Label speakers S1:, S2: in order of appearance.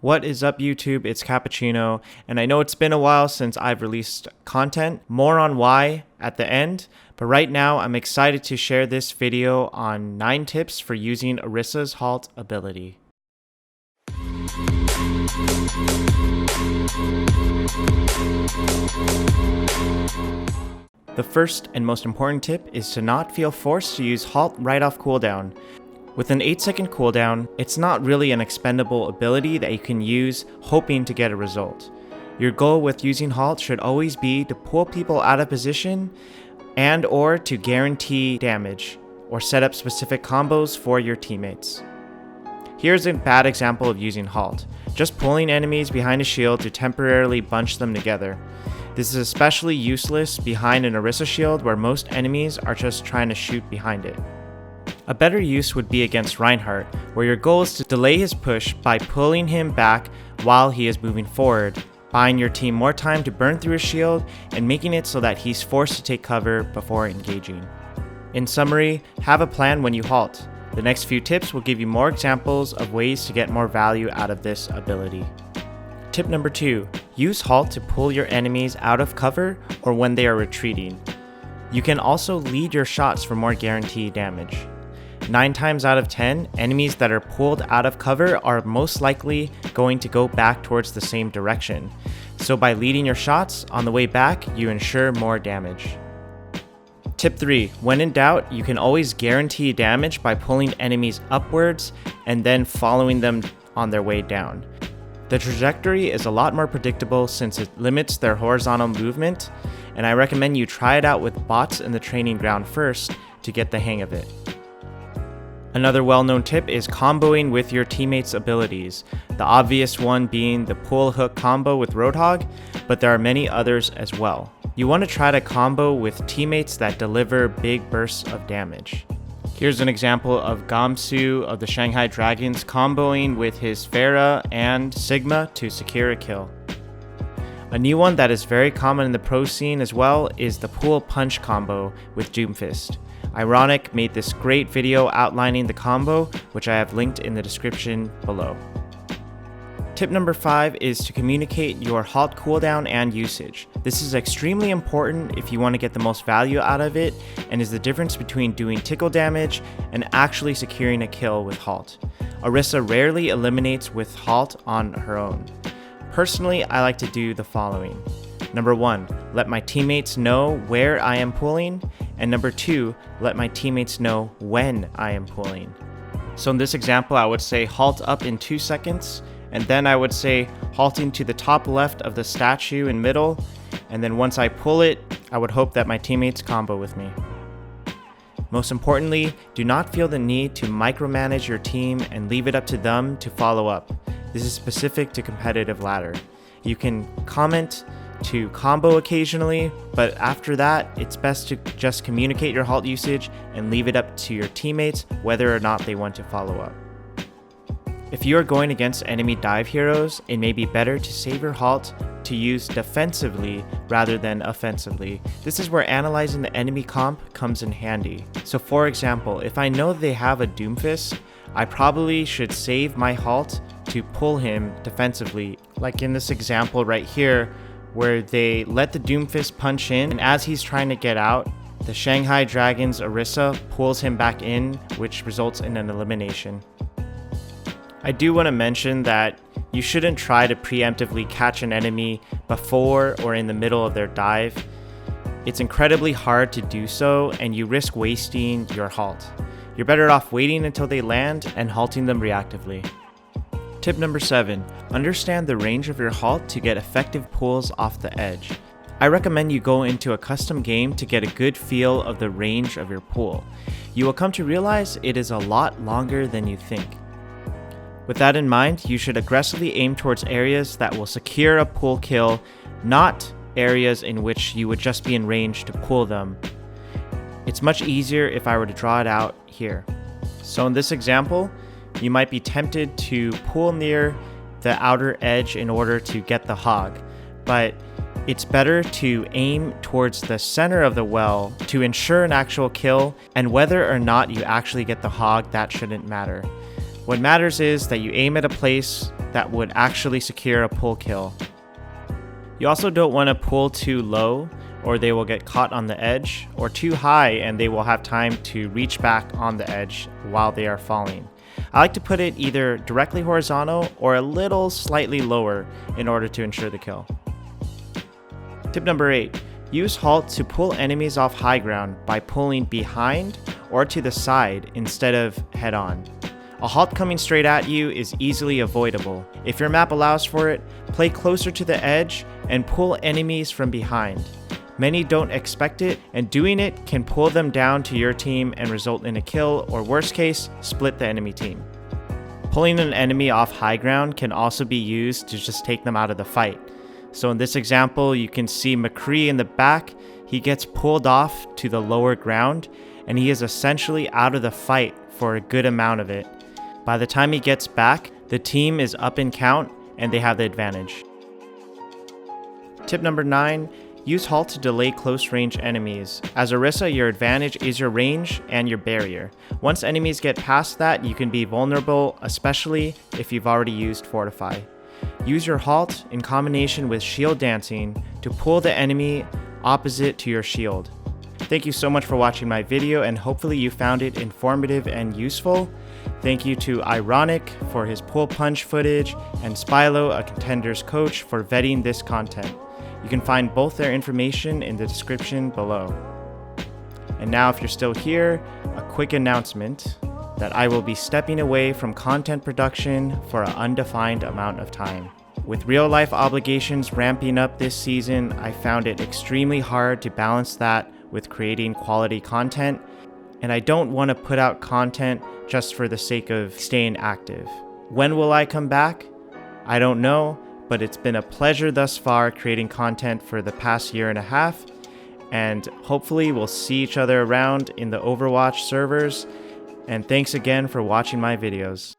S1: What is up, YouTube? It's Cappuccino, and I know it's been a while since I've released content. More on why at the end, but right now I'm excited to share this video on 9 tips for using Orisa's Halt ability. The first and most important tip is to not feel forced to use Halt right off cooldown. With an 8-second cooldown, it's not really an expendable ability that you can use hoping to get a result. Your goal with using Halt should always be to pull people out of position and or to guarantee damage or set up specific combos for your teammates. Here's a bad example of using Halt, just pulling enemies behind a shield to temporarily bunch them together. This is especially useless behind an Orisa shield where most enemies are just trying to shoot behind it. A better use would be against Reinhardt, where your goal is to delay his push by pulling him back while he is moving forward, buying your team more time to burn through his shield and making it so that he's forced to take cover before engaging. In summary, have a plan when you halt. The next few tips will give you more examples of ways to get more value out of this ability. Tip number 2, use Halt to pull your enemies out of cover or when they are retreating. You can also lead your shots for more guaranteed damage. 9 times out of 10, enemies that are pulled out of cover are most likely going to go back towards the same direction. So by leading your shots on the way back, you ensure more damage. Tip 3, when in doubt, you can always guarantee damage by pulling enemies upwards and then following them on their way down. The trajectory is a lot more predictable since it limits their horizontal movement, and I recommend you try it out with bots in the training ground first to get the hang of it. Another well-known tip is comboing with your teammates' abilities, the obvious one being the pull hook combo with Roadhog, but there are many others as well. You want to try to combo with teammates that deliver big bursts of damage. Here's an example of Gamsu of the Shanghai Dragons comboing with his Pharah and Sigma to secure a kill. A new one that is very common in the pro scene as well is the pull punch combo with Doomfist. Ironiik made this great video outlining the combo, which I have linked in the description below. Tip number 5 is to communicate your Halt cooldown and usage. This is extremely important if you want to get the most value out of it and is the difference between doing tickle damage and actually securing a kill with Halt. Orisa rarely eliminates with Halt on her own. Personally, I like to do the following. Number 1, let my teammates know where I am pulling, and number 2, let my teammates know when I am pulling. So in this example, I would say halt up in 2 seconds, and then I would say halting to the top left of the statue in middle, and then once I pull it, I would hope that my teammates combo with me. Most importantly, do not feel the need to micromanage your team and leave it up to them to follow up. This is specific to competitive ladder. You can comment to combo occasionally, but after that, it's best to just communicate your Halt usage and leave it up to your teammates whether or not they want to follow up. If you are going against enemy dive heroes, it may be better to save your Halt to use defensively rather than offensively. This is where analyzing the enemy comp comes in handy. So for example, if I know they have a Doomfist, I probably should save my Halt to pull him defensively, like in this example right here, where they let the Doomfist punch in, and as he's trying to get out, the Shanghai Dragons Orisa pulls him back in, which results in an elimination. I do want to mention that you shouldn't try to preemptively catch an enemy before or in the middle of their dive. It's incredibly hard to do so, and you risk wasting your Halt. You're better off waiting until they land and halting them reactively. Tip number 7, understand the range of your Halt to get effective pulls off the edge. I recommend you go into a custom game to get a good feel of the range of your pull. You will come to realize it is a lot longer than you think. With that in mind, you should aggressively aim towards areas that will secure a pull kill, not areas in which you would just be in range to pull them. It's much easier if I were to draw it out here. So in this example, you might be tempted to pull near the outer edge in order to get the hog, but it's better to aim towards the center of the well to ensure an actual kill, and whether or not you actually get the hog, that shouldn't matter. What matters is that you aim at a place that would actually secure a pull kill. You also don't want to pull too low or they will get caught on the edge, or too high and they will have time to reach back on the edge while they are falling. I like to put it either directly horizontal or a little slightly lower in order to ensure the kill. Tip number 8. Use halt to pull enemies off high ground by pulling behind or to the side instead of head on. A halt coming straight at you is easily avoidable. If your map allows for it, play closer to the edge and pull enemies from behind. Many don't expect it, and doing it can pull them down to your team and result in a kill, or worst case, split the enemy team. Pulling an enemy off high ground can also be used to just take them out of the fight. So in this example, you can see McCree in the back. He gets pulled off to the lower ground, and he is essentially out of the fight for a good amount of it. By the time he gets back, the team is up in count, and they have the advantage. Tip number 9. Use halt to delay close range enemies. As Orisa, your advantage is your range and your barrier. Once enemies get past that, you can be vulnerable, especially if you've already used Fortify. Use your halt in combination with shield dancing to pull the enemy opposite to your shield. Thank you so much for watching my video, and hopefully you found it informative and useful. Thank you to Ironiik for his pull punch footage, and Spilo, a contender's coach, for vetting this content. You can find both their information in the description below. And now, if you're still here, a quick announcement that I will be stepping away from content production for an undefined amount of time. With real-life obligations ramping up this season, I found it extremely hard to balance that with creating quality content, and I don't want to put out content just for the sake of staying active. When will I come back? I don't know. But it's been a pleasure thus far creating content for the past year and a half, and hopefully we'll see each other around in the Overwatch servers, and thanks again for watching my videos.